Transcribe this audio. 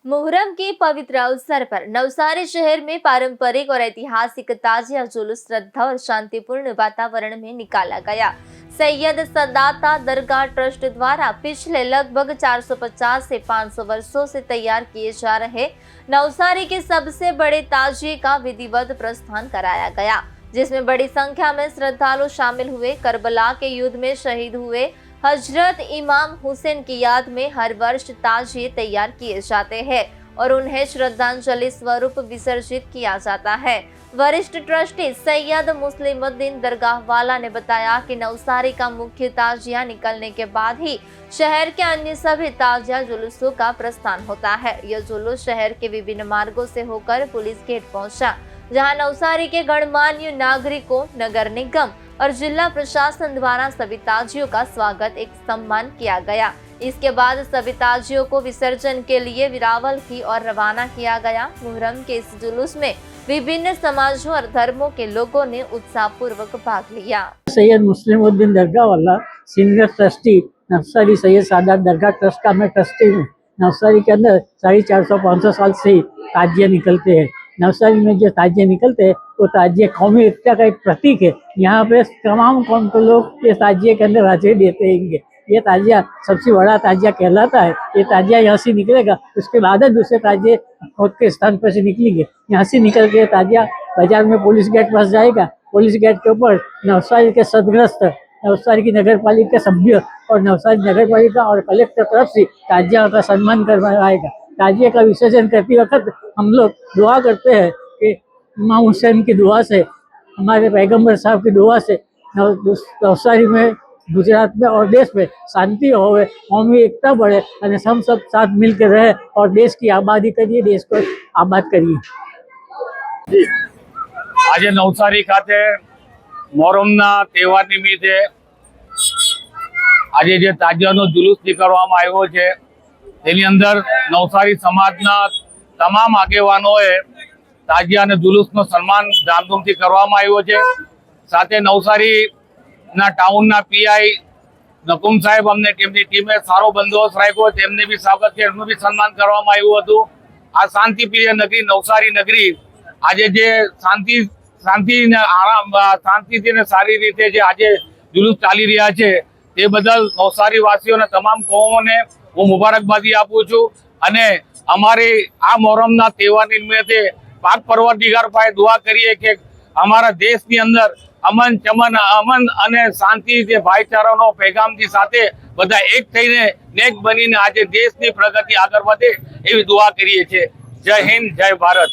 मुहर्रम के पवित्र अवसर पर नवसारी शहर में पारंपरिक और ऐतिहासिक ताजिया जुलूस श्रद्धा और शांतिपूर्ण वातावरण में निकाला गया। सैयद सदाता दरगाह ट्रस्ट द्वारा पिछले लगभग 450 से 500 वर्षों से तैयार किए जा रहे नवसारी के सबसे बड़े ताजिए का विधिवत प्रस्थान कराया गया, जिसमें बड़ी संख्या में श्रद्धालु शामिल हुए। करबला के युद्ध में शहीद हुए हजरत इमाम हुसैन की याद में हर वर्ष ताजिए तैयार किए जाते हैं और उन्हें श्रद्धांजलि स्वरूप विसर्जित किया जाता है। वरिष्ठ ट्रस्टी सैयद मुस्लिमुद्दीन दरगाह वाला ने बताया कि नवसारी का मुख्य ताजिया निकलने के बाद ही शहर के अन्य सभी ताजिया जुलूसों का प्रस्थान होता है। यह जुलूस शहर के विभिन्न मार्गों से होकर पुलिस गेट पहुंचा, जहां नवसारी के गणमान्य नागरिकों, नगर निगम और जिला प्रशासन द्वारा सभी ताजियों का स्वागत एक सम्मान किया गया। इसके बाद सभी ताजियों को विसर्जन के लिए वेरावल की ओर रवाना किया गया। मुहर्रम के इस जुलूस में विभिन्न समाजों और धर्मों के लोगों ने उत्साहपूर्वक भाग लिया। सैयद मुस्लिमुद्दीन दरगाह वाला सीनियर ट्रस्टी नवसारी सैयद सादात दरगाह ट्रस्ट का मैं ट्रस्टी हूँ। नवसारी के अंदर 450-500 साल से ही ताजिए निकलते हैं। नवसारी में जो ताजिए निकलते हैं वो ताजिए कौमी एकता का एक प्रतीक है। यहाँ पे तमाम कौम के लोग ये ताजिए के अंदर हाजिरी देते हैं। ये ताजिया सबसे बड़ा ताजिया कहलाता है। ये ताजिया यहाँ से निकलेगा, उसके बाद दूसरे ताजिए खुद के स्थान पर से निकलेंगे। यहाँ से निकल के ताजिया बाजार में पुलिस गेट पास जाएगा। पुलिस गेट के ऊपर नवसारी के सदग्रस्त, नवसारी की नगर पालिका सभ्य और नवसारी नगर पालिका और कलेक्टर तरफ से ताजिया का सम्मान करवाएगा। ताजिए का विसर्जन करते वक्त हम लोग दुआ करते हैं कि इमाम हुसैन की दुआ से, हमारे पैगम्बर साहब की दुआ से नवसारी में, गुजरात में और देश में शांति होवे, कौमी एकता बढ़े और हम सब साथ मिलकर रहे और देश की आबादी करिए, देश को आबाद करिए। आज नवसारी खाते मोहरमना तहेवार निमित्ते आज जे ताजियानो जुलूस निकाळवामां आव्यो छे तेनी अंदर नवसारी समाजना तमाम आगेवानोए ताजिया अने जुलूसनो सन्मान धामधूमथी करवामां आव्यो छे। साथे नवसारी ना टाउनना पीआई नकुम साहेब अમને તેમની ટીમે સારો બંદોબસ્ત રાખ્યો, તેમને બી સ્વાગત છે, એમનું બી સન્માન કરવામાં આવ્યું હતું। આ શાંતિપ્રિય નગરી નવસારી નગરી આજે જે શાંતિ ને આરામ શાંતિથી ને સારી રીતે જે આજે जुलूस ચાલી રહ્યા છે તે બદલ નવસારી વાસીઓને તમામ કોમોને હું મુબારકબાદી આપું છું અને અમારી આ મોહરમના તહેવારની નિમિત્તે પાક પરવરદિગાર પાસે દુઆ કરીએ કે અમારા દેશની અંદર અમન અને શાંતિ જે ભાઈચારાનો પેગામથી સાથે બધા એક થઈને નેક બનીને આજે દેશની પ્રગતિ આગળ વધે એવી દુઆ કરીએ છીએ। જય હિન્દ, જય ભારત।